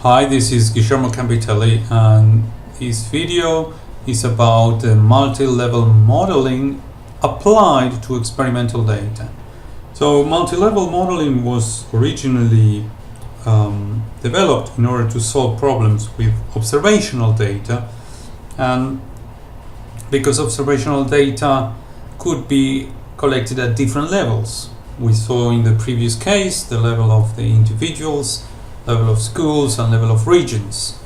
Hi, this is Guillermo Campitelli, and this video is about multi-level modeling applied to experimental data. So multi-level modeling was originally developed in order to solve problems with observational data, and because observational data could be collected at different levels. We saw in the previous case the level of the individuals, level of schools, and level of regions.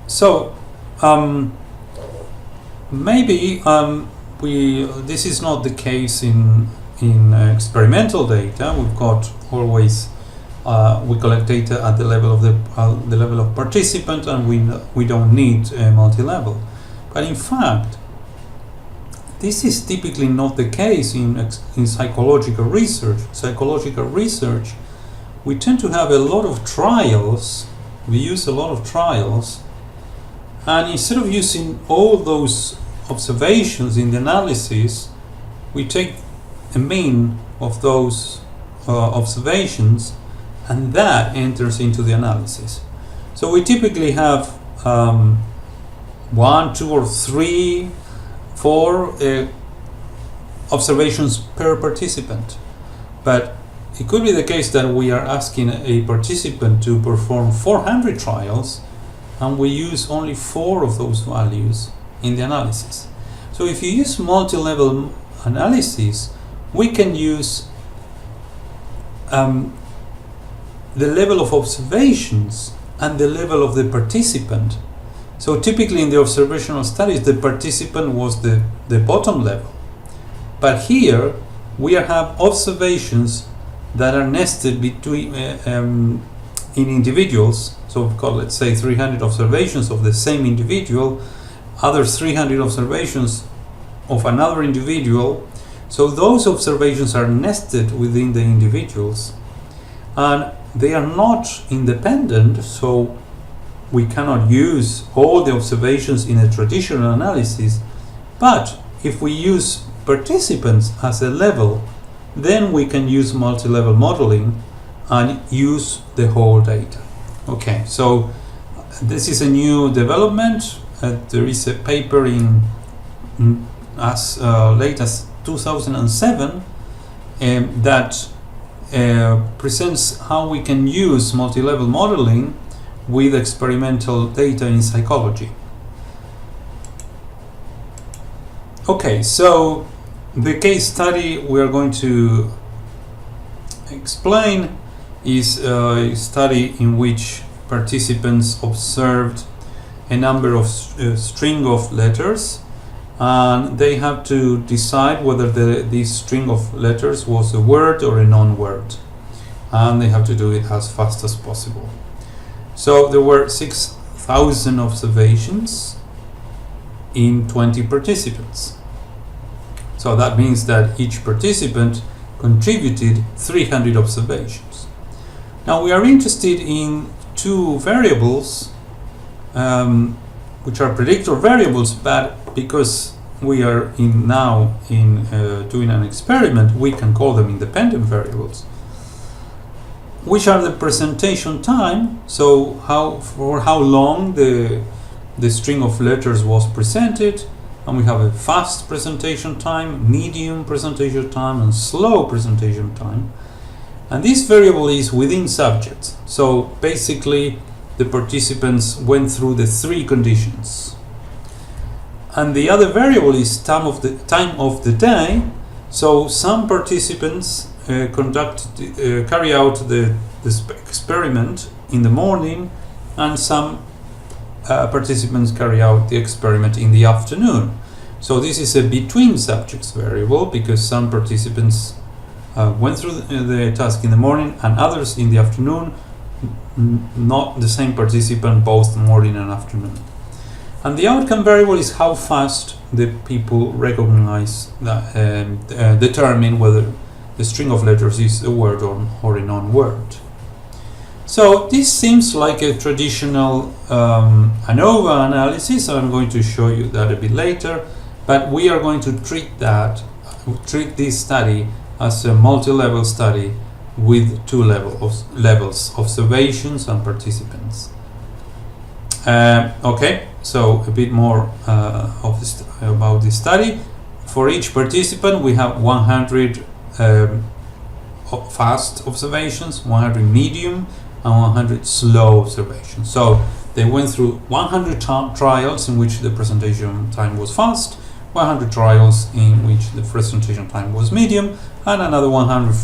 So maybe this is not the case in experimental data. We've got always we collect data at the level of the level of participant, and we don't need multi-level. But in fact, this is typically not the case in psychological research. Psychological research, we tend to have a lot of trials. We use a lot of trials, and instead of using all those observations in the analysis, we take a mean of those observations, and that enters into the analysis. So we typically have 1, 2, or 3, 4 observations per participant. But it could be the case that we are asking a participant to perform 400 trials, and we use only 4 of those values in the analysis. So if you use multi-level analysis, we can use the level of observations and the level of the participant. So typically in the observational studies, the participant was the bottom level. But here we have observations that are nested between in individuals. So we've got, let's say, 300 observations of the same individual, other 300 observations of another individual. So those observations are nested within the individuals, and they are not independent, so we cannot use all the observations in a traditional analysis. But if we use participants as a level, then we can use multi-level modeling and use the whole data. Okay, so this is a new development. There is a paper in as late as 2007 that presents how we can use multi-level modeling with experimental data in psychology. Okay, so the case study we are going to explain is a study in which participants observed a number of string of letters, and they have to decide whether this string of letters was a word or a non-word, and they have to do it as fast as possible. So there were 6,000 observations in 20 participants. So that means that each participant contributed 300 observations. Now we are interested in 2 variables which are predictor variables, but because we are now doing an experiment, we can call them independent variables, which are the presentation time, so for how long the string of letters was presented, and we have a fast presentation time, medium presentation time, and slow presentation time. And this variable is within subjects. So basically the participants went through the 3 conditions. And the other variable is time of the day. So some participants carry out the experiment in the morning, and some participants carry out the experiment in the afternoon. So this is a between subjects variable, because some participants went through the task in the morning and others in the afternoon, not the same participant both morning and afternoon. And the outcome variable is how fast the people recognize that, determine whether the string of letters is a word or a non-word. So this seems like a traditional ANOVA analysis. I'm going to show you that a bit later, but we are going to treat this study as a multi-level study with two levels, observations and participants. Okay, so a bit more about this study. For each participant, we have 100 fast observations, 100 medium, and 100 slow observations. So they went through 100 trials in which the presentation time was fast, 100 trials in which the presentation time was medium, and another 100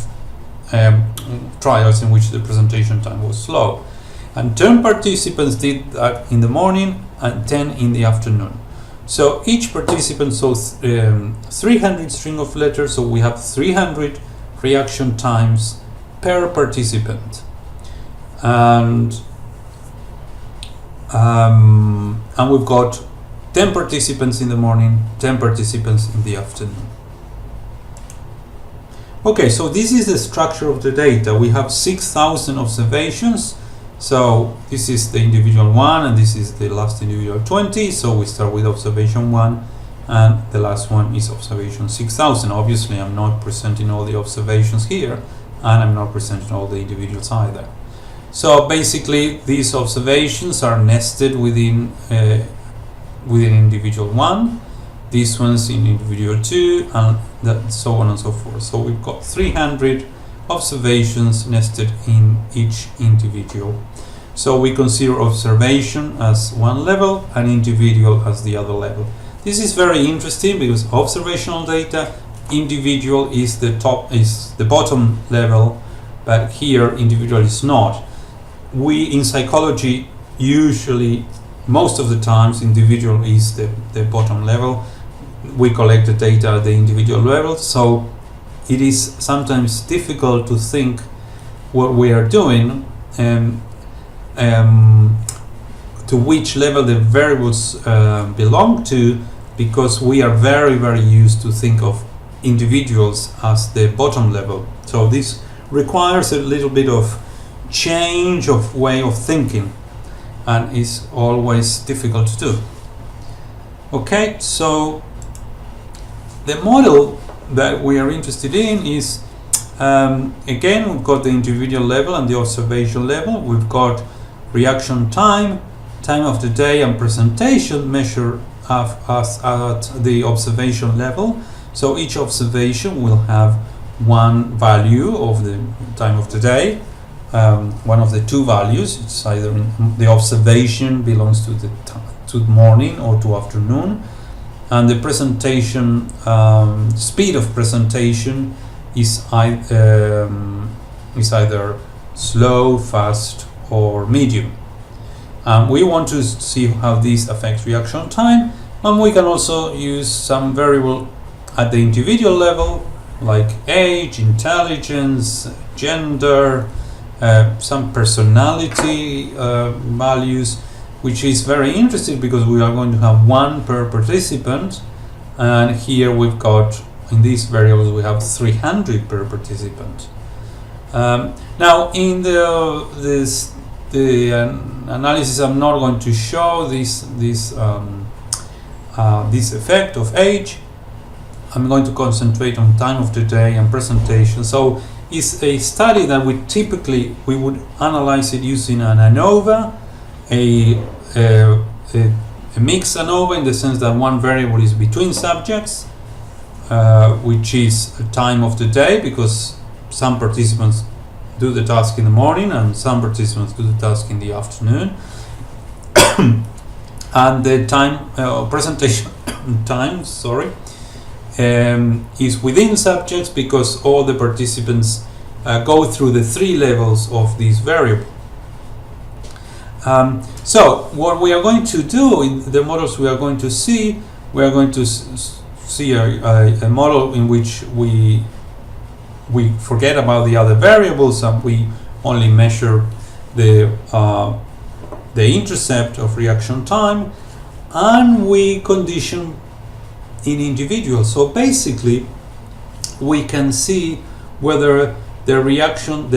trials in which the presentation time was slow. And 10 participants did that in the morning and 10 in the afternoon. So each participant saw 300 string of letters, so we have 300 reaction times per participant. And we've got 10 participants in the morning, 10 participants in the afternoon. Okay, so this is the structure of the data. We have 6,000 observations. So this is the individual 1 and this is the last individual 20. So we start with observation 1 and the last one is observation 6,000. Obviously I'm not presenting all the observations here and I'm not presenting all the individuals either. So basically these observations are nested within individual 1, these ones in individual 2, and so on and so forth. So we've got 300 observations nested in each individual. So we consider observation as one level and individual as the other level. This is very interesting because observational data, individual is the bottom level, but here individual is not. We in psychology usually, most of the times, individual is the bottom level. We collect the data at the individual level, so it is sometimes difficult to think what we are doing to which level the variables belong to, because we are very, very used to think of individuals as the bottom level. So this requires a little bit of change of way of thinking and is always difficult to do. Okay, so the model that we are interested in is again, we've got the individual level and the observation level. We've got reaction time, time of the day, and presentation measured at the observation level. So each observation will have one value of the time of the day, one of the two values. It's either the observation belongs to to morning or to afternoon, and the presentation speed of presentation is either slow, fast, or medium. We want to see how this affects reaction time, and we can also use some variable at the individual level like age, intelligence, gender, some personality values, which is very interesting because we are going to have one per participant, and here we've got, in these variables, we have 300 per participant. Now in the analysis, I'm not going to show this effect of age. I'm going to concentrate on time of the day and presentation. So it's a study that we would analyze it using an ANOVA, a mixed ANOVA, in the sense that one variable is between subjects, which is time of the day, because some participants do the task in the morning and some participants do the task in the afternoon. And the time presentation time, is within subjects, because all the participants go through the three levels of this variable. So what we are going to do in the models we are going to see, we are going to see a model in which we forget about the other variables and we only measure the intercept of reaction time, and we condition in individuals. So basically we can see whether the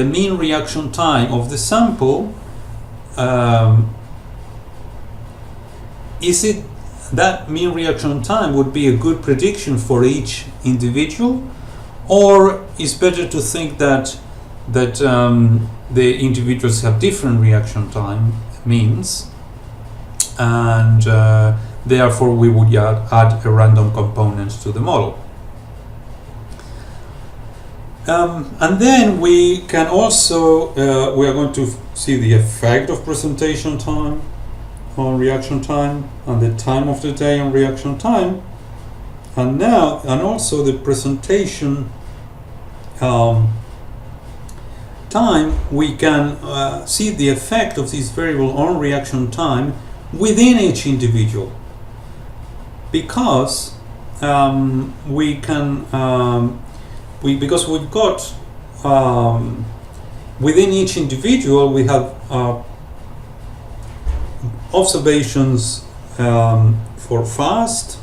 mean reaction time of the sample, is it that mean reaction time would be a good prediction for each individual, or is better to think that that the individuals have different reaction time means, and therefore we would add a random component to the model. And then we can also, we are going to see the effect of presentation time on reaction time and the time of the day on reaction time, and also the presentation time. We can see the effect of this variable on reaction time within each individual, because we can because we've got within each individual we have observations for fast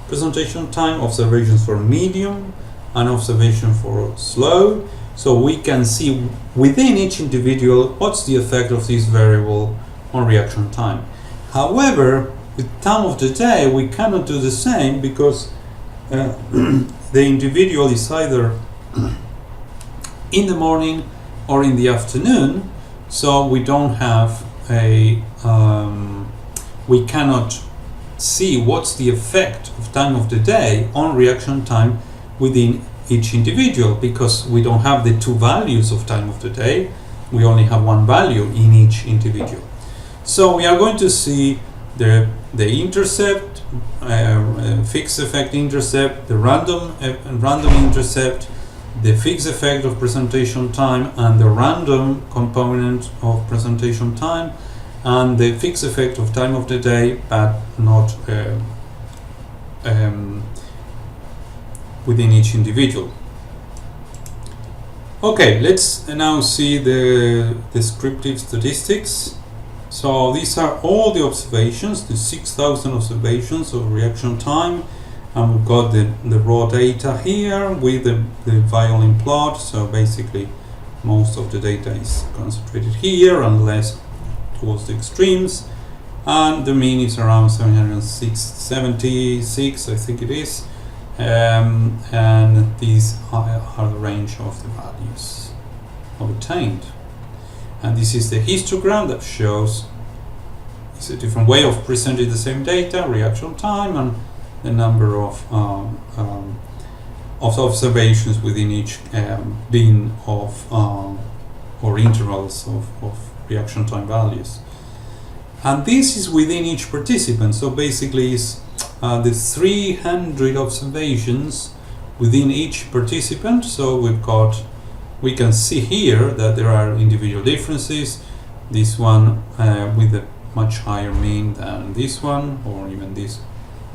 presentation time, observations for medium, and observation for slow. So we can see within each individual what's the effect of this variable on reaction time. However, with time of the day we cannot do the same, because the individual is either in the morning or in the afternoon, so we don't have a we cannot see what's the effect of time of the day on reaction time within each individual, because we don't have the two values of time of the day, we only have one value in each individual. So we are going to see the intercept, fixed effect intercept, the random intercept, the fixed effect of presentation time, and the random component of presentation time, and the fixed effect of time of the day, but not within each individual. Okay, let's now see the descriptive statistics. So these are all the observations, the 6,000 observations of reaction time, and we've got the raw data here with the violin plot. So basically most of the data is concentrated here and less towards the extremes, and the mean is around 776, I think it is, and these are the range of the values obtained. And this is the histogram that shows it's a different way of presenting the same data, reaction time, and the number of observations within each bin of or intervals of reaction time values. And this is within each participant, so basically it's the 300 observations within each participant. So we can see here that there are individual differences. This one with a much higher mean than this one, or even this,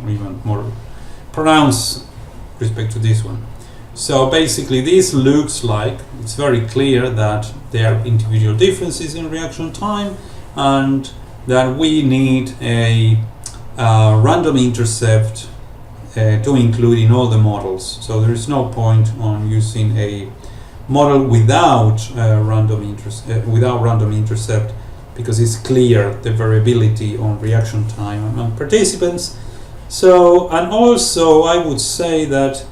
or even more pronounced respect to this one. So basically this looks like it's very clear that there are individual differences in reaction time, and that we need a random intercept to include in all the models. So there is no point on using a model without random intercept, because it's clear the variability on reaction time among participants. So, and also I would say that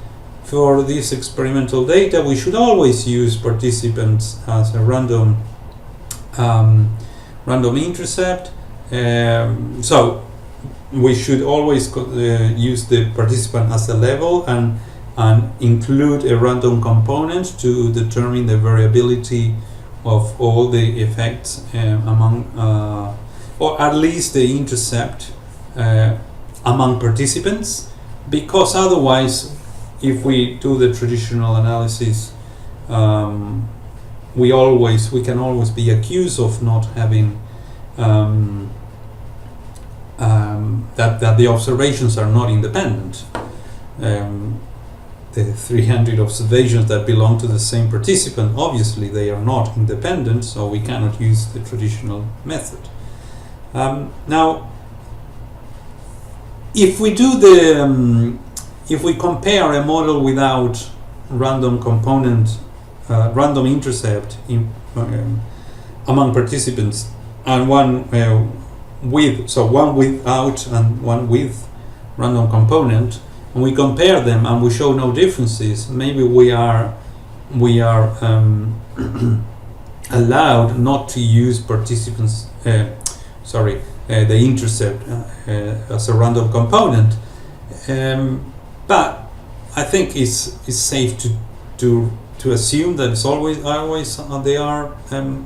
for this experimental data we should always use participants as a random intercept. So we should always use the participant as a level and include a random component to determine the variability of all the effects among, or at least the intercept among participants, because otherwise, if we do the traditional analysis, we can always be accused of not having that the observations are not independent. The 300 observations that belong to the same participant, obviously they are not independent, so we cannot use the traditional method. Now, if we do if we compare a model without random component, random intercept among participants, and one one without and one with random component, and we compare them and we show no differences, maybe we are we are allowed not to use participants, the intercept as a random component. But I think it's safe to assume that it's always there are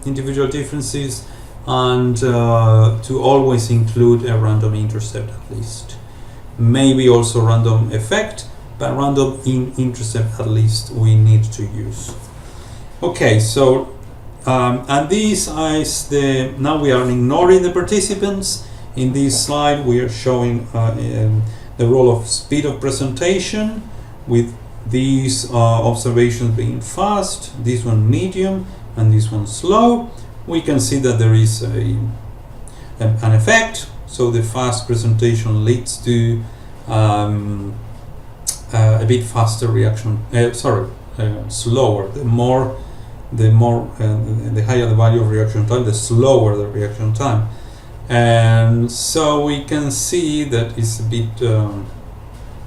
individual differences, and to always include a random intercept at least. Maybe also random effect, but random intercept at least we need to use. Okay, so and this is now we are ignoring the participants. In this slide we are showing the role of speed of presentation, with these observations being fast, this one medium, and this one slow. We can see that there is an effect. So the fast presentation leads to a bit faster reaction. Slower. The higher the value of reaction time, the slower the reaction time. And so we can see that it's a bit.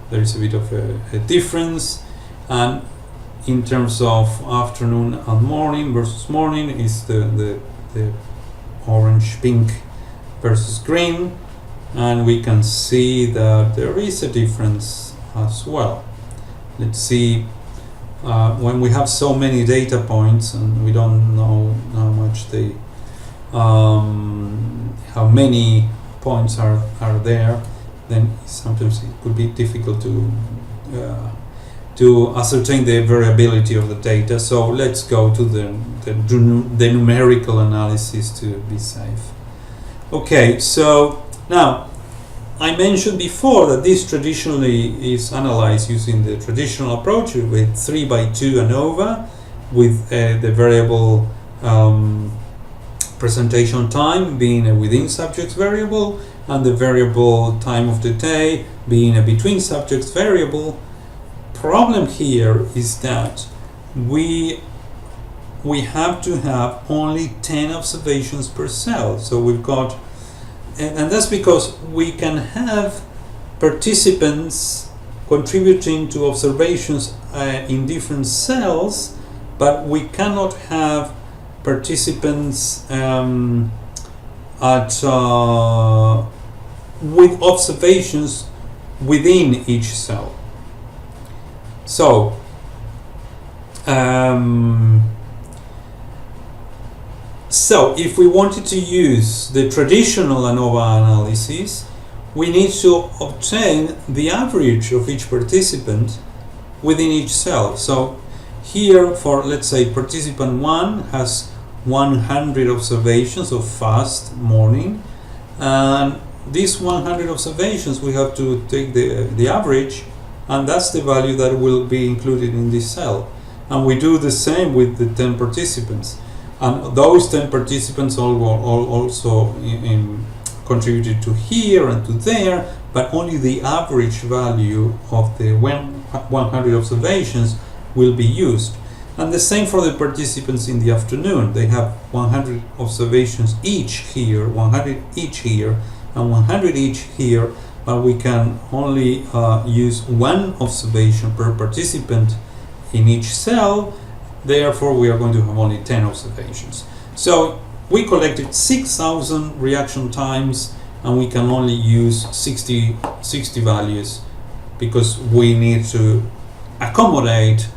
There is a bit of a difference, and in terms of afternoon and morning versus morning is the orange pink versus green, and we can see that there is a difference as well. Let's see, when we have so many data points and we don't know how much how many points are there, then sometimes it could be difficult to ascertain the variability of the data. So let's go to the numerical analysis to be safe. Okay, so now I mentioned before that this traditionally is analyzed using the traditional approach with 3x2 ANOVA, with the variable presentation time being a within subjects variable, and the variable time of the day being a between subjects variable. Problem here is that we have to have only 10 observations per cell. So we've got, and that's because we can have participants contributing to observations in different cells, but we cannot have participants with observations within each cell. So if we wanted to use the traditional ANOVA analysis, we need to obtain the average of each participant within each cell. So here, for let's say participant 1 has 100 observations of fast morning, and these 100 observations we have to take the average, and that's the value that will be included in this cell. And we do the same with the 10 participants, and those 10 participants also contributed to here and to there, but only the average value of the 100 observations will be used. And the same for the participants in the afternoon. They have 100 observations each here, 100 each here, and 100 each here, but we can only use one observation per participant in each cell. Therefore, we are going to have only 10 observations. So we collected 6,000 reaction times, and we can only use 60 values because we need to accommodate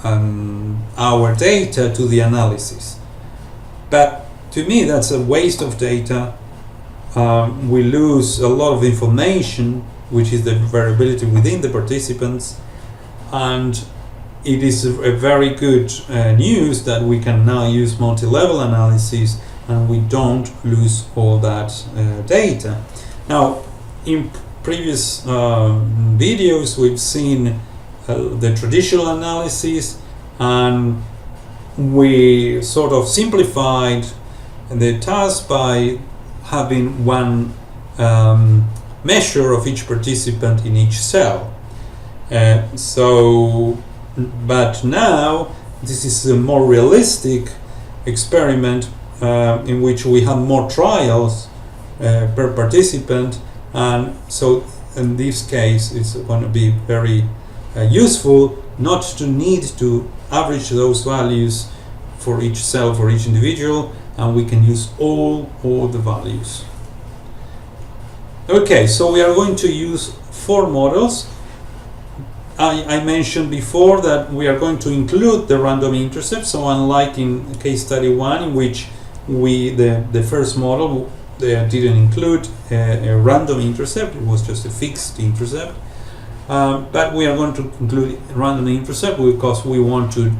our data to the analysis. But to me, that's a waste of data. We lose a lot of information, which is the variability within the participants, and it is a very good news that we can now use multi-level analysis and we don't lose all that data. Now, in previous videos we've seen the traditional analysis, and we sort of simplified the task by having one measure of each participant in each cell. But now this is a more realistic experiment in which we have more trials per participant, and so in this case it's going to be very useful not to need to average those values for each cell, for each individual, and we can use all the values. Okay, so we are going to use 4 models. I mentioned before that we are going to include the random intercept, so unlike in case study 1, in which the first model didn't include a random intercept, it was just a fixed intercept, but we are going to include random intercept because we want to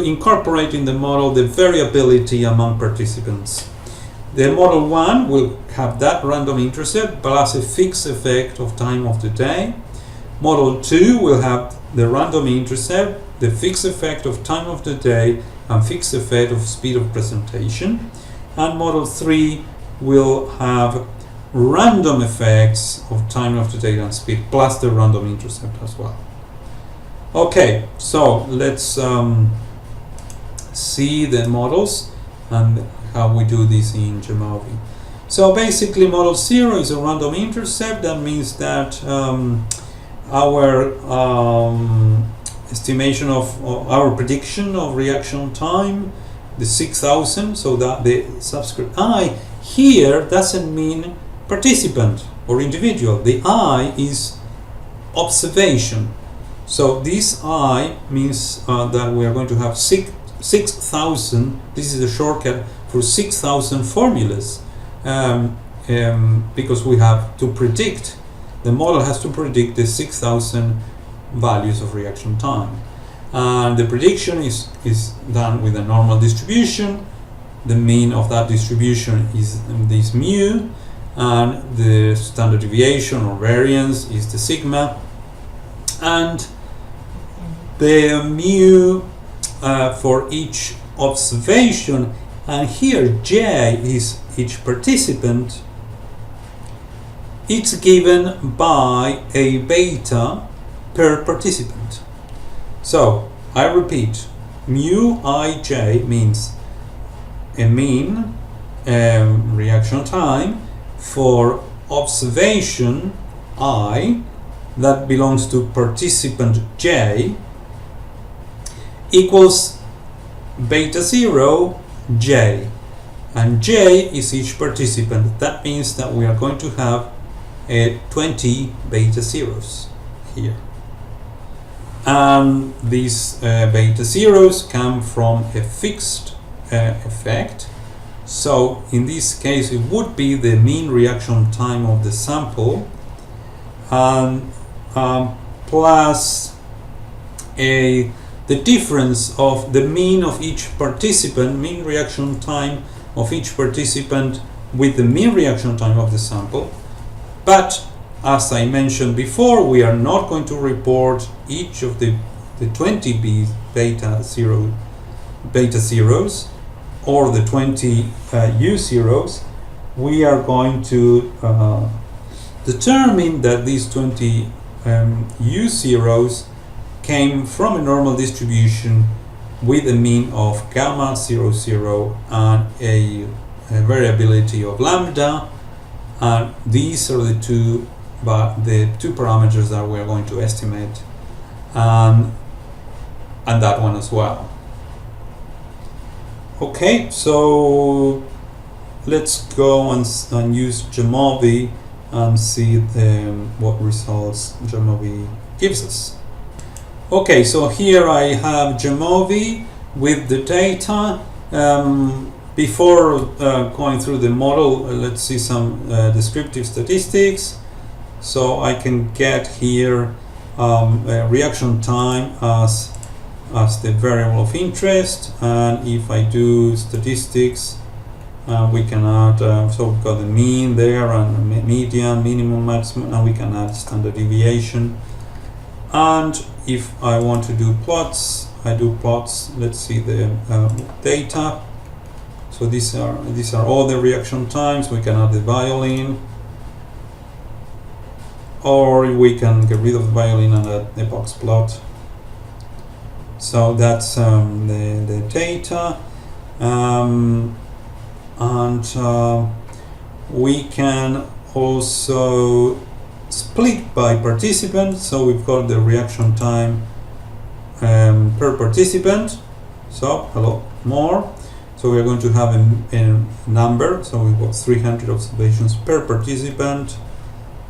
incorporate in the model the variability among participants. The model 1 will have that random intercept plus a fixed effect of time of the day. Model 2 will have the random intercept, the fixed effect of time of the day, and fixed effect of speed of presentation. And model 3 will have random effects of time of the day and speed, plus the random intercept as well. Okay, so let's see the models and how we do this in Jamovi. So basically model 0 is a random intercept. That means that our estimation of our prediction of reaction time, the 6000, so that the subscript I here doesn't mean participant or individual. The I is observation. So this I means that we are going to have 6,000. This is a shortcut for 6,000 formulas, because we have to predict. The model has to predict the 6,000 values of reaction time, and the prediction is done with a normal distribution. The mean of that distribution is this mu, and the standard deviation or variance is the sigma, and the mu for each observation, and here J is each participant. It's given by a beta per participant. So I repeat, mu ij means a mean reaction time for observation I that belongs to participant J equals beta 0 J, and J is each participant. That means that we are going to have 20 beta zeros here, and these beta zeros come from a fixed effect. So in this case it would be the mean reaction time of the sample, plus the difference of the mean of each participant, mean reaction time of each participant with the mean reaction time of the sample. But as I mentioned before, we are not going to report each of the 20 beta zeros or the 20 U zeros. We are going to determine that these 20 U zeros came from a normal distribution with a mean of gamma 00 and a variability of lambda, and these are the two parameters that we are going to estimate, and that one as well. Okay, so let's go and use Jamovi and see what results Jamovi gives us. Okay, so here I have Jamovi with the data. Before going through the model, let's see some descriptive statistics. So I can get here reaction time as the variable of interest, and if I do statistics, we can add, so we've got the mean there and median, minimum, maximum, and we can add standard deviation. And if I want to do plots, I do plots. Let's see the data. So these are all the reaction times. We can add the violin, or we can get rid of the violin and add a box plot. So that's the data, and we can also split by participant. So we've got the reaction time per participant, so a lot more. So we are going to have a number, so we've got 300 observations per participant.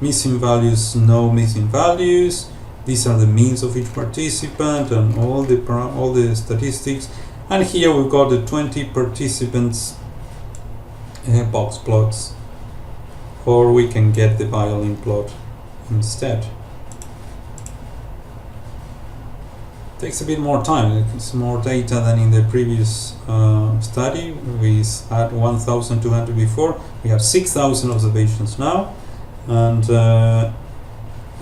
Missing values, no missing values. These are the means of each participant and all the statistics. And here we've got the 20 participants box plots, or we can get the violin plot instead. Takes a bit more time. It's more data than in the previous study. We had 1,200 before. We have 6,000 observations now, and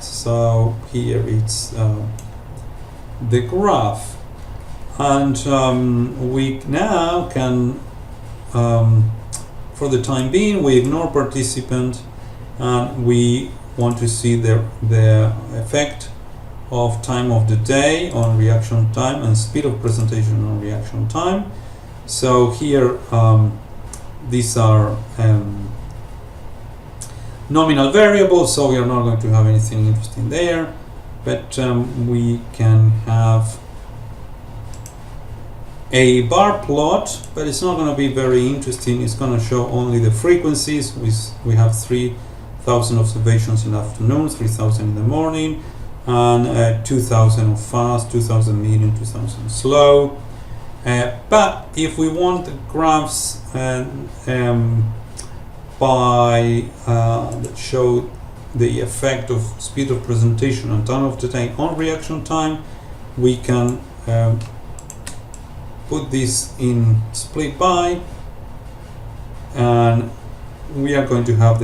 so here it's the graph, and we now can, for the time being, we ignore participant, and we want to see the effect of time of the day on reaction time and speed of presentation on reaction time. So here these are nominal variables, so we are not going to have anything interesting there, but we can have a bar plot, but it's not going to be very interesting. It's going to show only the frequencies. We have 3,000 observations in the afternoon, 3,000 in the morning, and 2,000 fast, 2,000 medium, 2,000 slow. But if we want the graphs that show the effect of speed of presentation and time of the day on reaction time, we can put this in split by, and we are going to have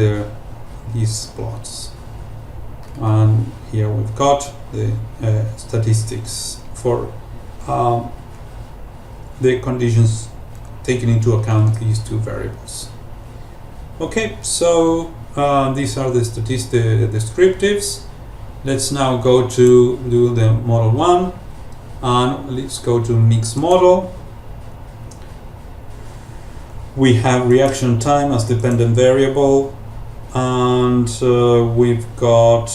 these plots. And here we've got the statistics for the conditions taking into account these two variables. Okay, so these are the descriptives. Let's now go to do the model 1, and let's go to mixed model. We have reaction time as dependent variable, and we've got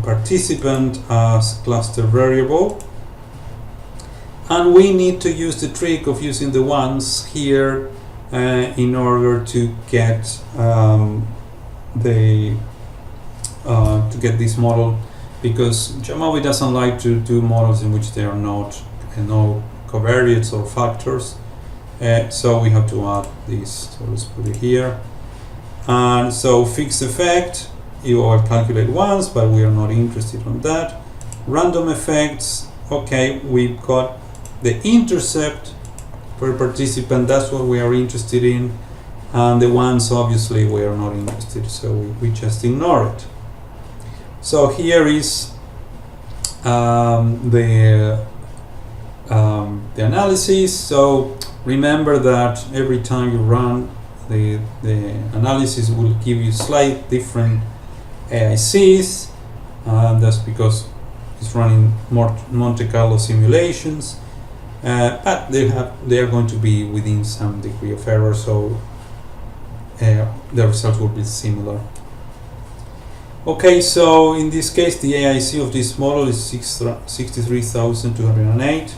participant as cluster variable, and we need to use the trick of using the ones here in order to get to get this model, because Jamovi doesn't like to do models in which there are not no covariates or factors. So we have to add this. So let's put it here. And so fixed effect, you will calculate once, but we are not interested in that. Random effects, okay, we've got the intercept per participant, that's what we are interested in. And the ones, obviously, we are not interested, so we just ignore it. So here is the analysis. So remember that every time you run the analysis will give you slight different AICs, and that's because it's running more Monte Carlo simulations, but they are going to be within some degree of error, so the results will be similar. Okay, so in this case the AIC of this model is 63,208.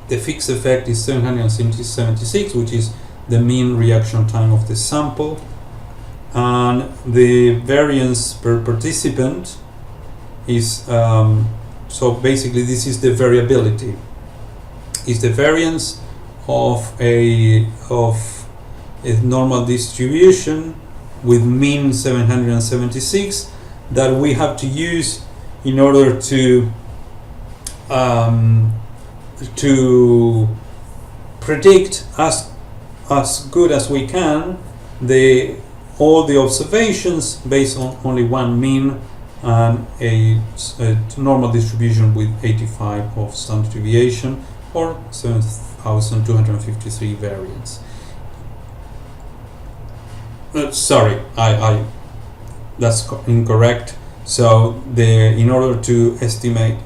The fixed effect is 776, which is the mean reaction time of the sample, and the variance per participant is so basically this is the variability, is the variance of a normal distribution with mean 776 that we have to use in order to predict as good as we can all the observations based on only one mean and a normal distribution with 85 of standard deviation or 7,253 variance. Sorry, I that's incorrect. So in order to estimate,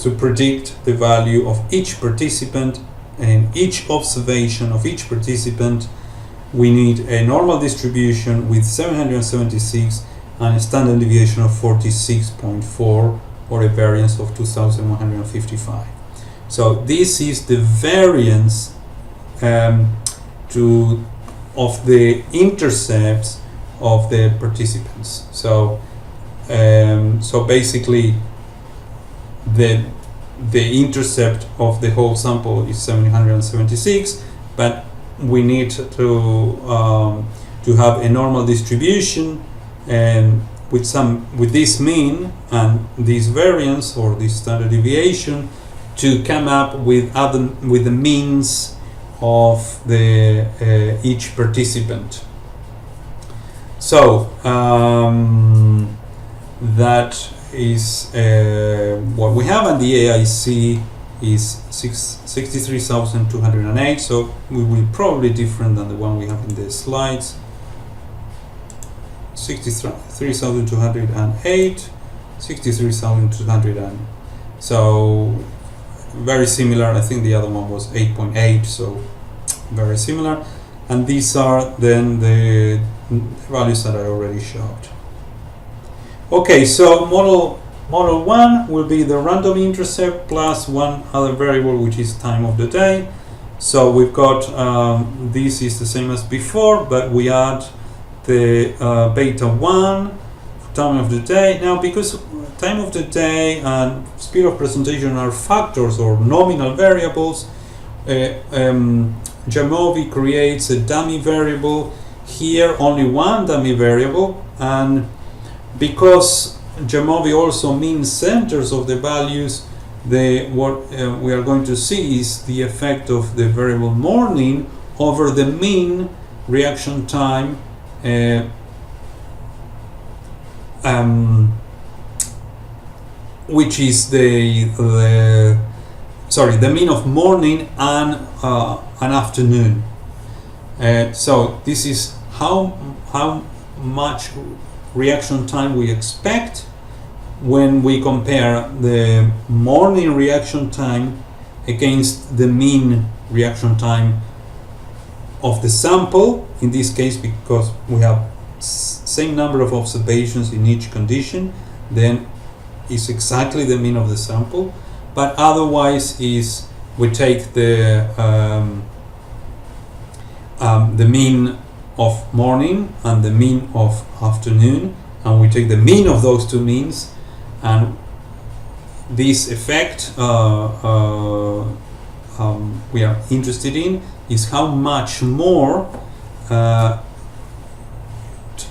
to predict the value of each participant and each observation of each participant, we need a normal distribution with 776 and a standard deviation of 46.4 or a variance of 2155. So this is the variance of the intercepts of the participants. So basically the intercept of the whole sample is 776, but we need to have a normal distribution with this mean and this variance or this standard deviation to come up with the means of the each participant. So that is what we have, and the AIC is 63,208, so we will probably different than the one we have in the slides. 63,208, 63,200, so very similar. I think the other one was 8.8, so very similar. And these are then the values that I already showed. Okay, so model 1 will be the random intercept plus one other variable, which is time of the day. So we've got this is the same as before, but we add the beta 1 time of the day. Now, because time of the day and speed of presentation are factors or nominal variables, Jamovi creates a dummy variable here, only one dummy variable, and because Jamovi also means centers of the values, what we are going to see is the effect of the variable morning over the mean reaction time, which is the mean of morning and an afternoon. So this is how much reaction time we expect when we compare the morning reaction time against the mean reaction time of the sample, in this case because we have same number of observations in each condition, then it's exactly the mean of the sample. But otherwise is we take the mean of morning and the mean of afternoon, and we take the mean of those two means, and this effect we are interested in is how much more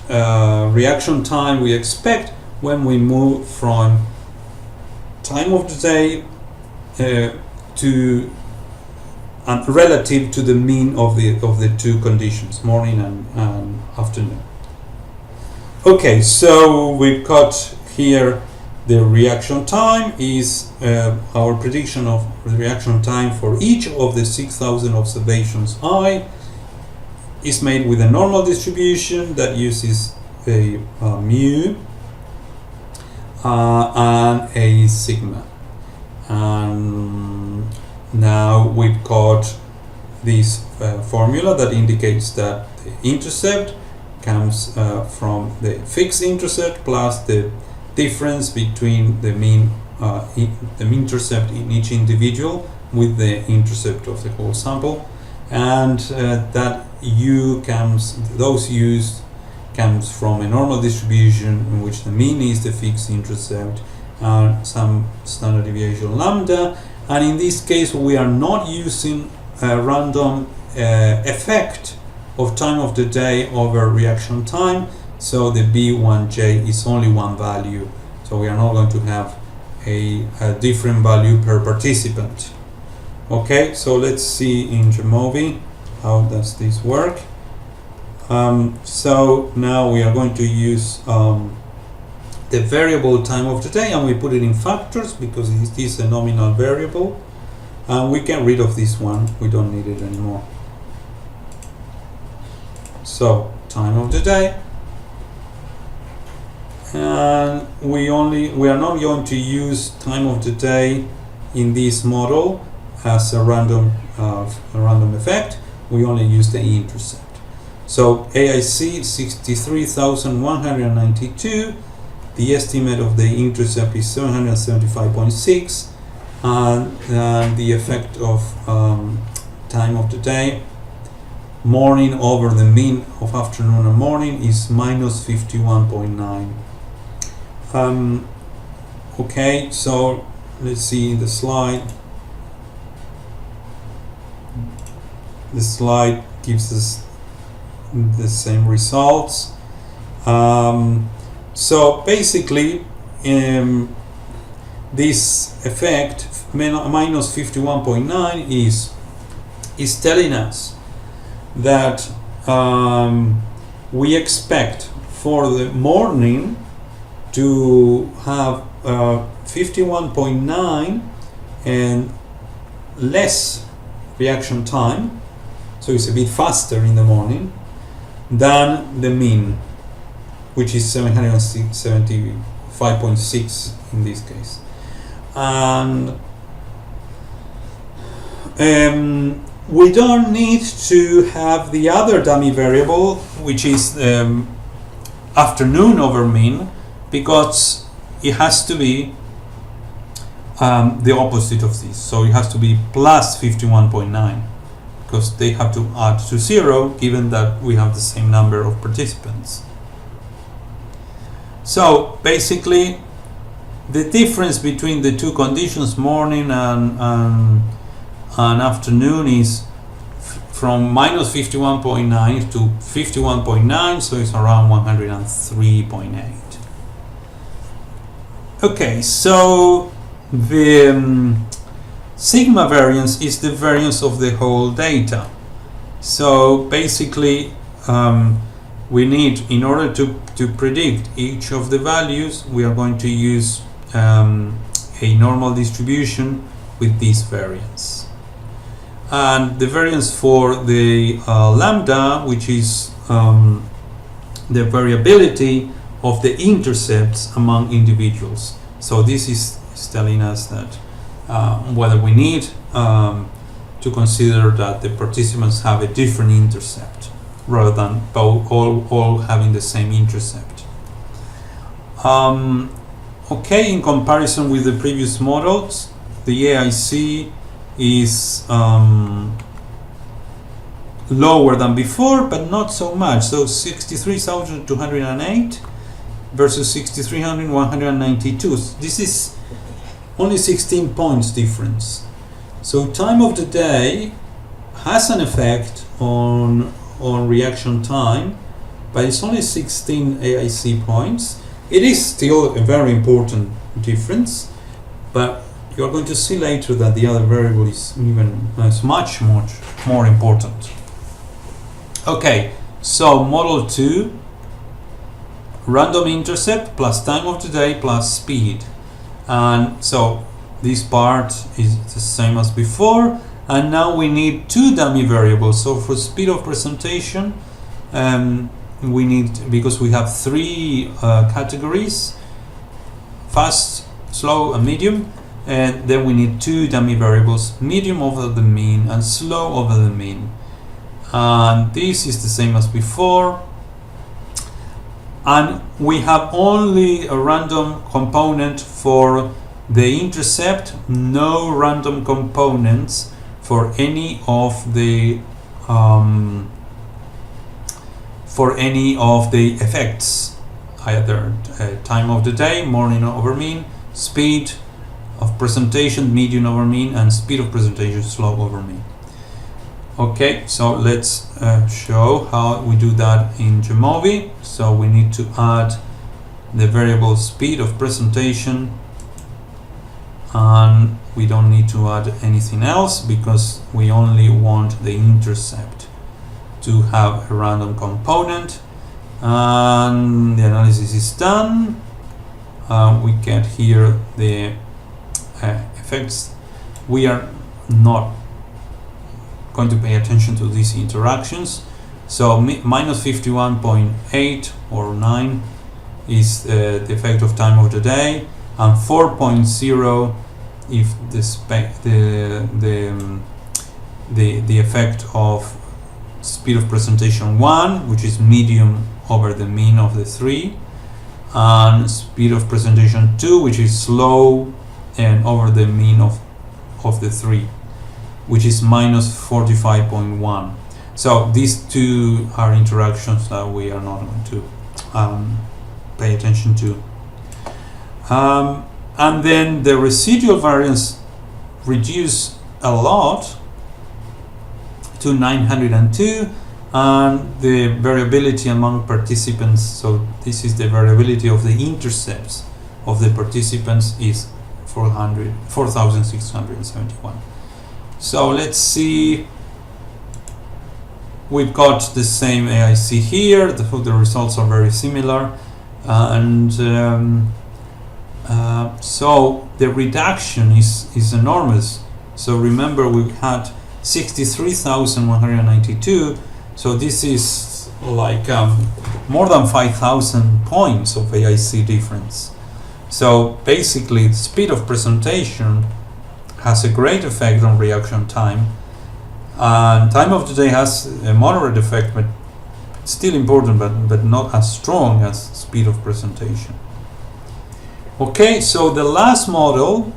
reaction time we expect when we move from time of the day to relative to the mean of the two conditions, morning and afternoon. Okay, so we've got here the reaction time is our prediction of the reaction time for each of the 6,000 observations I is made with a normal distribution that uses a mu and a sigma. And now we've got this formula that indicates that the intercept comes from the fixed intercept plus the difference between the mean intercept in each individual with the intercept of the whole sample, and that those u's comes from a normal distribution in which the mean is the fixed intercept and some standard deviation lambda. And in this case we are not using a random effect of time of the day over reaction time, so the B1J is only one value, so we are not going to have a different value per participant. Okay, so let's see in Jamovi how does this work. So now we are going to use the variable time of the day, and we put it in factors because it is a nominal variable, and we get rid of this one, we don't need it anymore. So time of the day, and we are not going to use time of the day in this model as a random effect. We only use the intercept. So AIC 63,192. The estimate of the intercept is 775.6, and the effect of time of the day, morning over the mean of afternoon and morning, is minus 51.9. Okay, so let's see the slide. The slide gives us the same results. So basically, this effect minus 51.9 is telling us that we expect for the morning to have 51.9 and less reaction time, so it's a bit faster in the morning than the mean, which is 775.6 in this case. And we don't need to have the other dummy variable, which is afternoon over mean, because it has to be the opposite of this. So it has to be plus 51.9, because they have to add to 0, given that we have the same number of participants. So basically, the difference between the two conditions, morning and afternoon, is from minus 51.9 to 51.9, so it's around 103.8. Okay, so the sigma variance is the variance of the whole data. So basically, we need, in order to predict each of the values, we are going to use a normal distribution with this variance. And the variance for the lambda, which is the variability of the intercepts among individuals. So this is telling us that whether we need to consider that the participants have a different intercept rather than all having the same intercept. Okay, in comparison with the previous models, the AIC is lower than before, but not so much. So 63,208 versus 63,192. This is only 16 points difference. So time of the day has an effect on reaction time, but it's only 16 AIC points. It is still a very important difference, but you're going to see later that the other variable is much more important. Okay, so model 2, random intercept plus time of the day plus speed. And so this part is the same as before, and now we need two dummy variables. So for speed of presentation, we need, because we have three categories, fast, slow and medium, and then we need two dummy variables, medium over the mean and slow over the mean. And this is the same as before, and we have only a random component for the intercept, no random components for any of the effects, either time of the day, morning over mean, speed of presentation, median over mean, and speed of presentation, slow over mean. Okay, so let's show how we do that in Jamovi. So we need to add the variable speed of presentation, and we don't need to add anything else because we only want the intercept to have a random component. And the analysis is done. We get here the effects. We are not going to pay attention to these interactions. So minus 51.8 or 9 is the effect of time of the day, and 4.0 if the effect of speed of presentation 1, which is medium over the mean of the 3, and speed of presentation 2, which is slow and over the mean of the 3, which is minus 45.1. So these two are interactions that we are not going to pay attention to. And then the residual variance reduced a lot to 902, and the variability among participants, so this is the variability of the intercepts of the participants, is 4,671. So let's see, we've got the same AIC here, the results are very similar, and so the reduction is enormous. So remember, we had 63,192, so this is like more than 5,000 points of AIC difference. So basically, the speed of presentation has a great effect on reaction time, and time of the day has a moderate effect, but still important, but not as strong as speed of presentation. Okay, so the last model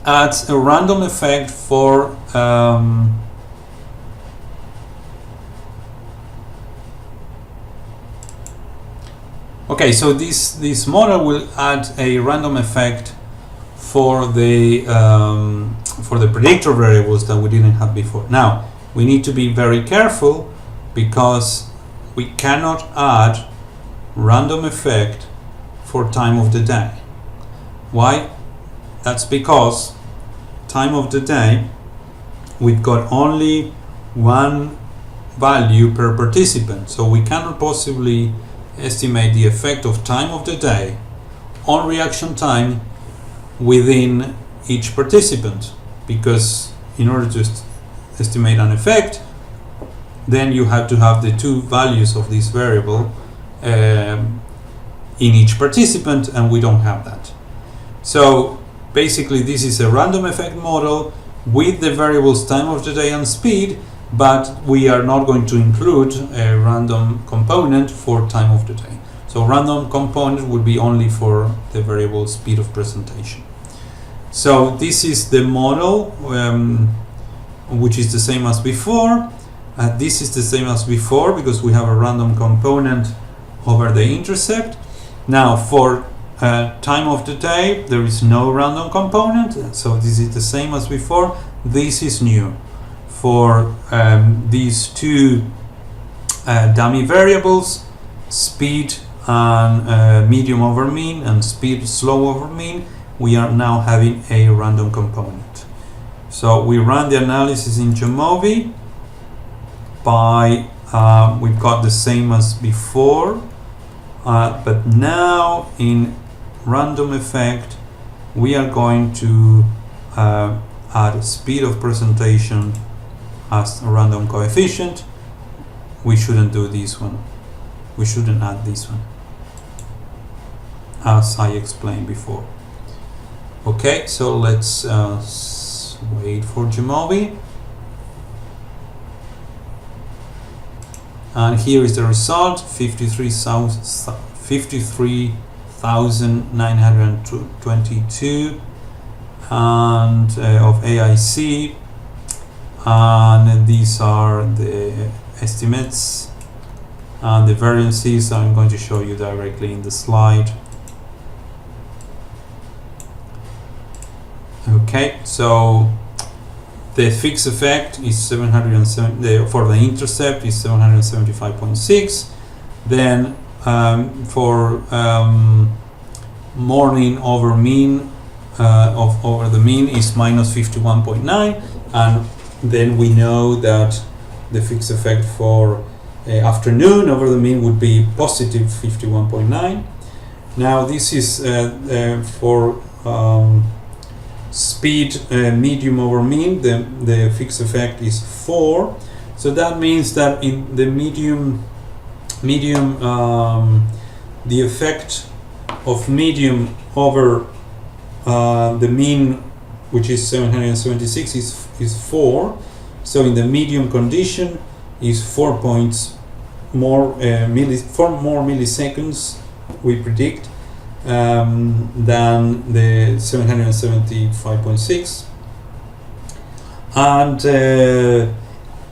adds a random effect for okay, so this model will add a random effect for the predictor variables that we didn't have before. Now we need to be very careful, because we cannot add random effect for time of the day. Why? That's because time of the day, we've got only one value per participant, so we cannot possibly estimate the effect of time of the day on reaction time within each participant, because in order to estimate an effect, then you have to have the two values of this variable in each participant, and we don't have that. So basically, this is a random effect model with the variables time of the day and speed, but we are not going to include a random component for time of the day. So random component would be only for the variable speed of presentation. So this is the model, which is the same as before. This is the same as before because we have a random component over the intercept. Now for time of the day, there is no random component, so this is the same as before. This is new for these two dummy variables, speed and medium over mean and speed slow over mean. We are now having a random component. So we run the analysis in Jamovi by we've got the same as before, but now in random effect we are going to add speed of presentation as a random coefficient. We shouldn't do this one. We shouldn't add this one, as I explained before. Okay, so let's wait for Jamovi. And here is the result, 53,922 and of AIC, and these are the estimates and the variances I'm going to show you directly in the slide. Okay, so the fixed effect is 707 for the intercept is 775.6. Then for morning over mean over the mean is minus 51.9, and then we know that the fixed effect for afternoon over the mean would be positive 51.9. Now this is for speed medium over mean, the fixed effect is 4. So that means that in the medium the effect of medium over the mean, which is 776, is 4. So in the medium condition is 4 points more 4 more milliseconds we predict than the 775.6,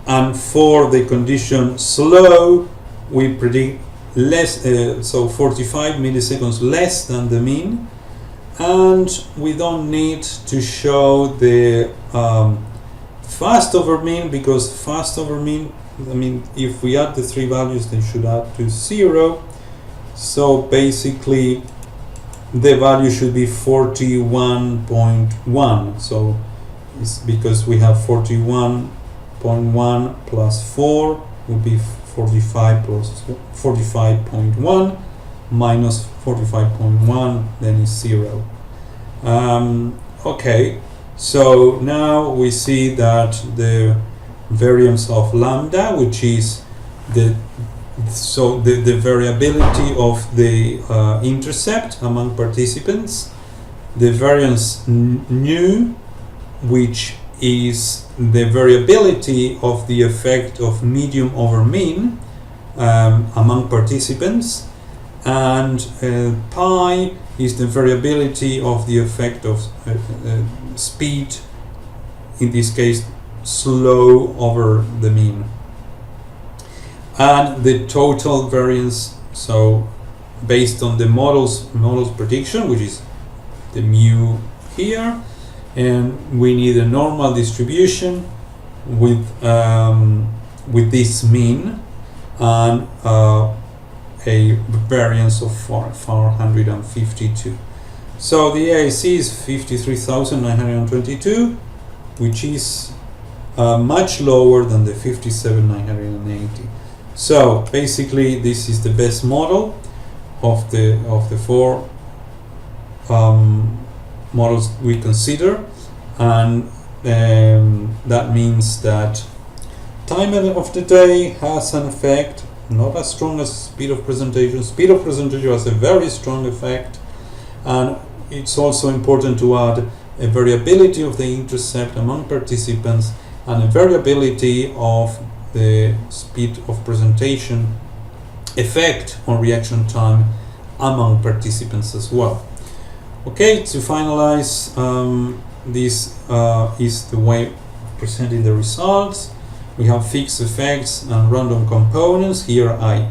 and for the condition slow we predict less, so 45 milliseconds less than the mean, and we don't need to show the fast over mean, because fast over mean, I mean, if we add the three values, they should add to 0. So basically the value should be 41.1. So it's because we have 41.1 plus 4 would be 45 plus 45.1 minus 45.1, then is 0. Okay, so now we see that the variance of lambda, which is the variability of the intercept among participants, the variance nu, which is the variability of the effect of medium over mean among participants, and pi is the variability of the effect of speed, in this case slow over the mean, and the total variance, so based on the model's prediction, which is the mu here, and we need a normal distribution with this mean and a variance of 452. So the AIC is 53,922, which is much lower than the 57,980. So basically this is the best model of the four models we consider, and that means that time of the day has an effect, not as strong as speed of presentation. Speed of presentation has a very strong effect, and it's also important to add a variability of the intercept among participants and a variability of the speed of presentation effect on reaction time among participants as well. Okay, to finalize, this is the way of presenting the results. We have fixed effects and random components. Here I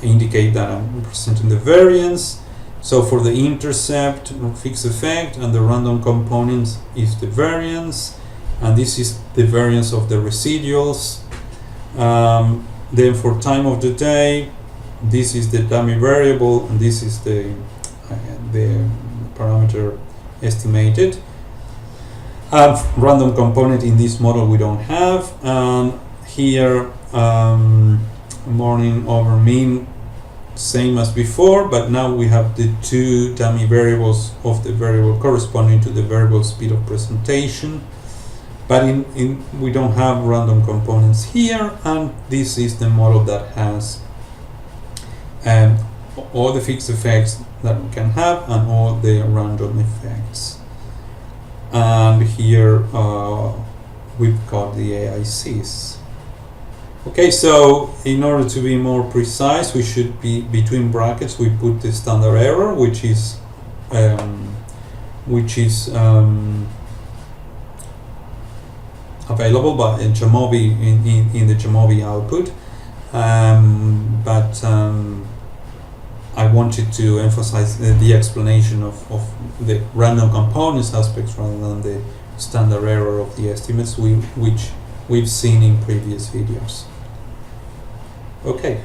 indicate that I'm presenting the variance. So for the intercept, fixed effect, and the random components is the variance, and this is the variance of the residuals. Then for time of the day, this is the dummy variable, and this is the parameter estimated. Random component in this model we don't have, and here morning over mean, same as before, but now we have the two dummy variables of the variable corresponding to the variable speed of presentation, but we don't have random components here, and this is the model that has all the fixed effects that we can have and all the random effects. And here we've got the AICs. Okay, so in order to be more precise, we should be between brackets. We put the standard error, which is available by Jamovi in the Jamovi output, but I wanted to emphasize the explanation of the random components aspects rather than the standard error of the estimates which we've seen in previous videos. Okay.